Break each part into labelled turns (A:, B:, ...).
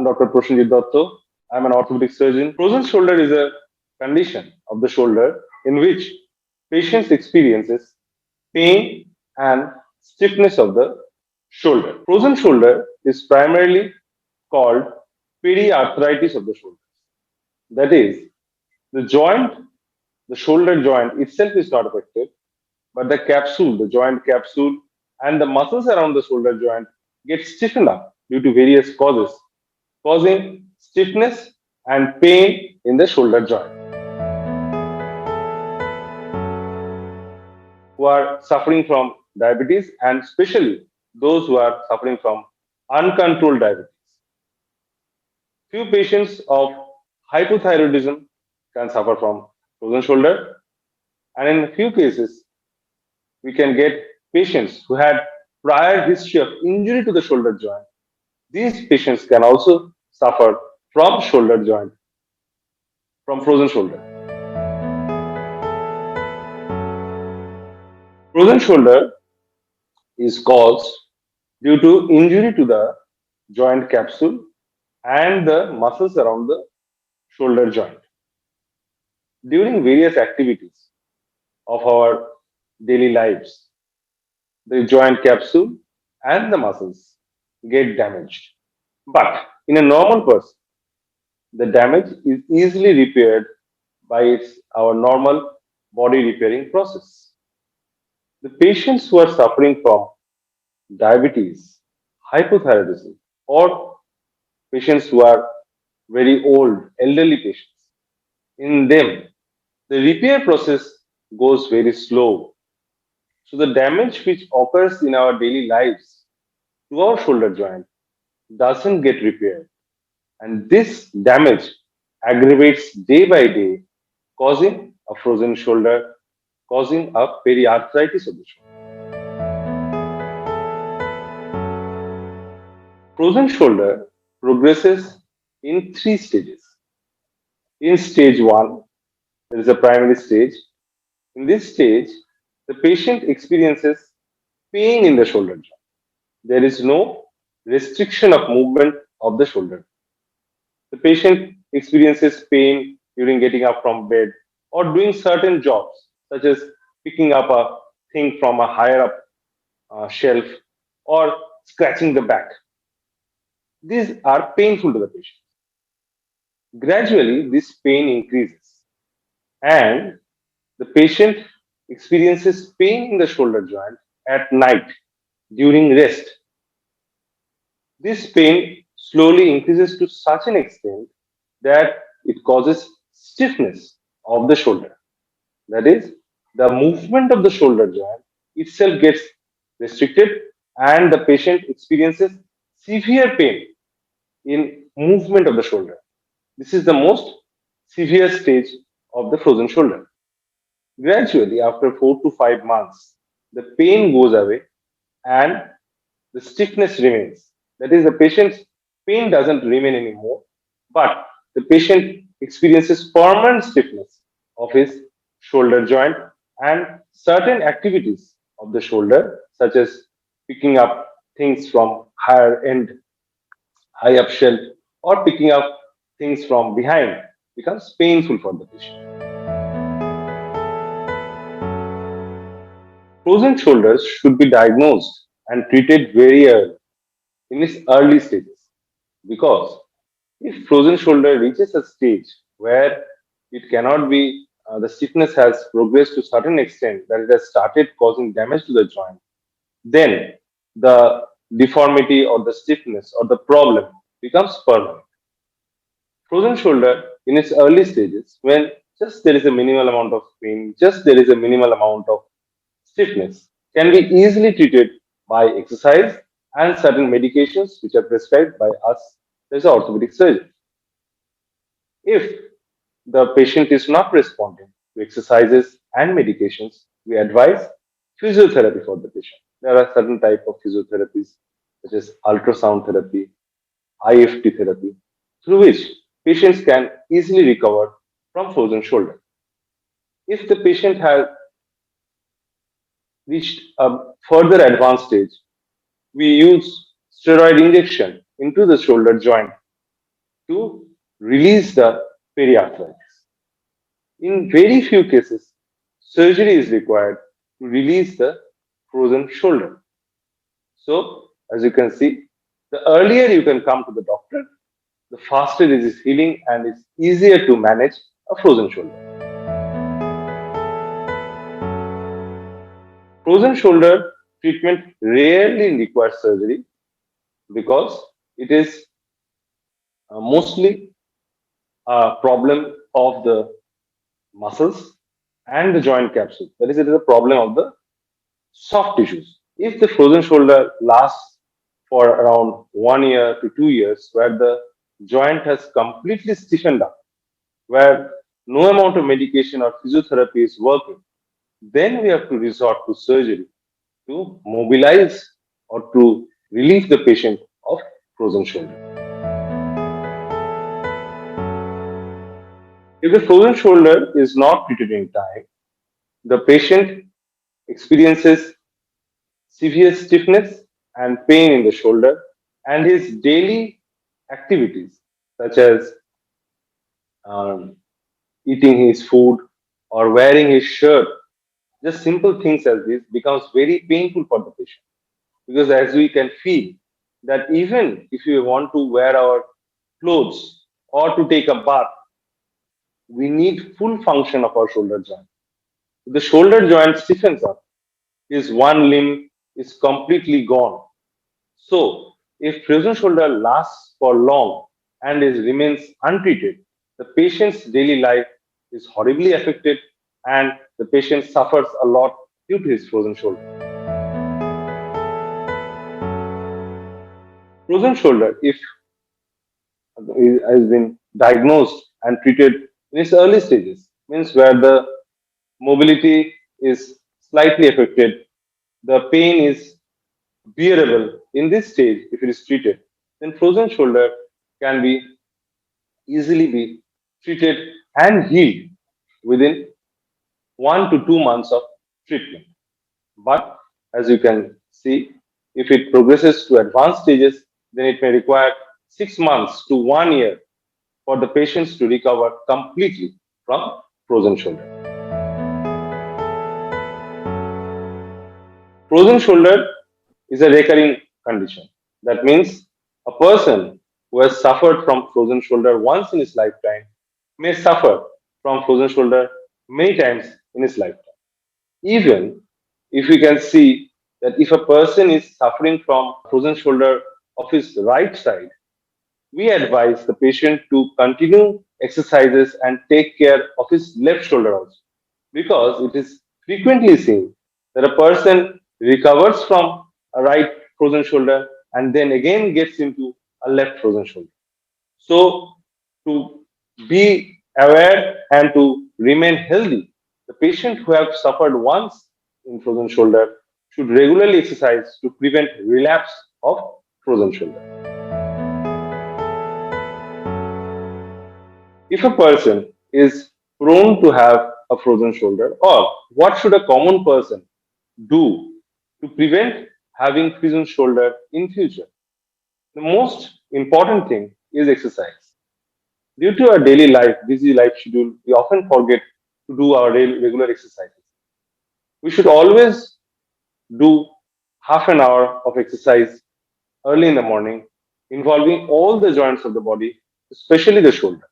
A: I'm Dr. Prasenjit Datta. I'm an orthopedic surgeon. Frozen shoulder is a condition of the shoulder in which patients experiences pain and stiffness of the shoulder. Frozen shoulder is primarily called periarthritis of the shoulder. That is, the joint, the shoulder joint itself is not affected, but the capsule, the joint capsule, and the muscles around the shoulder joint get stiffened up due to various causes, causing stiffness and pain in the shoulder joint. Who are suffering from diabetes, and especially those who are suffering from uncontrolled diabetes. Few patients of hypothyroidism can suffer from frozen shoulder, and in a few cases, we can get patients who had prior history of injury to the shoulder joint. These patients can also suffer from shoulder joint, from frozen shoulder. Frozen shoulder is caused due to injury to the joint capsule and the muscles around the shoulder joint. During various activities of our daily lives, the joint capsule and the muscles get damaged. But in a normal person, the damage is easily repaired by our normal body repairing process. The patients who are suffering from diabetes, hypothyroidism, or patients who are very old, elderly patients, in them, the repair process goes very slow. So the damage which occurs in our daily lives to our shoulder joint doesn't get repaired. And this damage aggravates day by day, causing a frozen shoulder, causing a periarthritis of the shoulder. Frozen shoulder progresses in three stages. In stage one, there is a primary stage. In this stage, the patient experiences pain in the shoulder joint. There is no restriction of movement of the shoulder. The patient experiences pain during getting up from bed or doing certain jobs, such as picking up a thing from a higher up shelf or scratching the back. These are painful to the patient. Gradually, this pain increases and the patient experiences pain in the shoulder joint at night during rest. This pain slowly increases to such an extent that it causes stiffness of the shoulder. That is, the movement of the shoulder joint itself gets restricted and the patient experiences severe pain in movement of the shoulder. This is the most severe stage of the frozen shoulder. Gradually, after 4 to 5 months, the pain goes away and the stiffness remains. That is, the patient's pain doesn't remain anymore, but the patient experiences permanent stiffness of his shoulder joint and certain activities of the shoulder, such as picking up things from higher end, high up shelf, or picking up things from behind, becomes painful for the patient. Frozen shoulders should be diagnosed and treated very early in its early stages because if frozen shoulder reaches a stage where it cannot be, the stiffness has progressed to certain extent that it has started causing damage to the joint, then the deformity or the stiffness or the problem becomes permanent. Frozen shoulder in its early stages, when just there is a minimal amount of pain, just there is a minimal amount of stiffness, can be easily treated by exercise and certain medications which are prescribed by us as an orthopedic surgeon. If the patient is not responding to exercises and medications, we advise physiotherapy for the patient. There are certain type of physiotherapies such as ultrasound therapy, IFT therapy, through which patients can easily recover from frozen shoulder. If the patient has reached a further advanced stage, we use steroid injection into the shoulder joint to release the periarthritis. In very few cases, surgery is required to release the frozen shoulder. So, as you can see, the earlier you can come to the doctor, the faster it is healing and it's easier to manage a frozen shoulder. Frozen shoulder treatment rarely requires surgery because it is mostly a problem of the muscles and the joint capsule. That is, it is a problem of the soft tissues. If the frozen shoulder lasts for around 1 year to 2 years, where the joint has completely stiffened up, where no amount of medication or physiotherapy is working, then we have to resort to surgery to mobilize or to relieve the patient of frozen shoulder. If the frozen shoulder is not treated in time, the patient experiences severe stiffness and pain in the shoulder, and his daily activities, such as um, eating his food or wearing his shirt, just simple things as this, becomes very painful for the patient. Because as we can feel that even if we want to wear our clothes or to take a bath, we need full function of our shoulder joint. If the shoulder joint stiffens up, his one limb is completely gone. So, if frozen shoulder lasts for long and remains untreated, the patient's daily life is horribly affected and the patient suffers a lot due to his frozen shoulder. Frozen shoulder, if it has been diagnosed and treated in its early stages, means where the mobility is slightly affected, the pain is bearable in this stage if it is treated, then frozen shoulder can be easily be treated and healed within 1 to 2 months of treatment. But as you can see, if it progresses to advanced stages, then it may require 6 months to 1 year for the patients to recover completely from frozen shoulder. Frozen shoulder is a recurring condition. That means a person who has suffered from frozen shoulder once in his lifetime may suffer from frozen shoulder many times in his lifetime. Even if we can see that if a person is suffering from frozen shoulder of his right side, we advise the patient to continue exercises and take care of his left shoulder also, because it is frequently seen that a person recovers from a right frozen shoulder and then again gets into a left frozen shoulder. So, to be aware and to remain healthy, the patient who have suffered once in frozen shoulder should regularly exercise to prevent relapse of frozen shoulder. If a person is prone to have a frozen shoulder, or what should a common person do to prevent having frozen shoulder in future? The most important thing is exercise. Due to our daily life, busy life schedule, we often forget to do our regular exercises. We should always do half an hour of exercise early in the morning, involving all the joints of the body, especially the shoulder,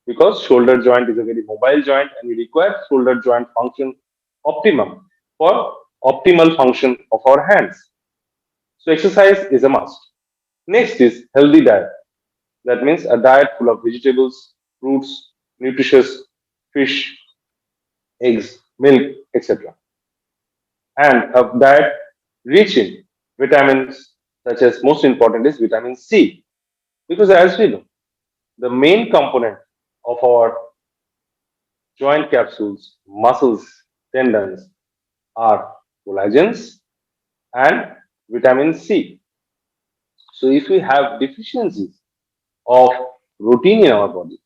A: because shoulder joint is a very mobile joint and we require shoulder joint function optimum for optimal function of our hands. So exercise is a must. Next is healthy diet. That means a diet full of vegetables, fruits, nutritious fish, eggs, milk, etc. And a diet rich in vitamins, such as most important is vitamin C. Because as we know, the main component of our joint capsules, muscles, tendons are collagens and vitamin C. So if we have deficiencies of protein in our body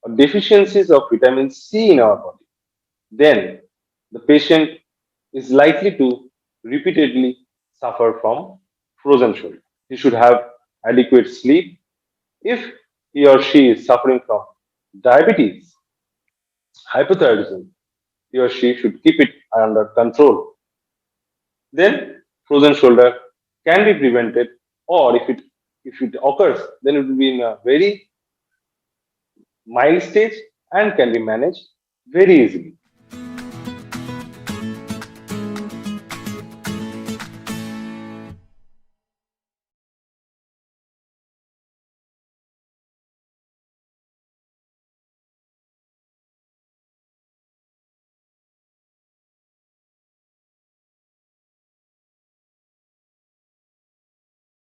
A: or deficiencies of vitamin C in our body, then the patient is likely to repeatedly suffer from frozen shoulder. He should have adequate sleep. If he or she is suffering from diabetes, hypothyroidism, he or she should keep it under control. Then frozen shoulder can be prevented, or if it occurs, then it will be in a very mild stage and can be managed very easily.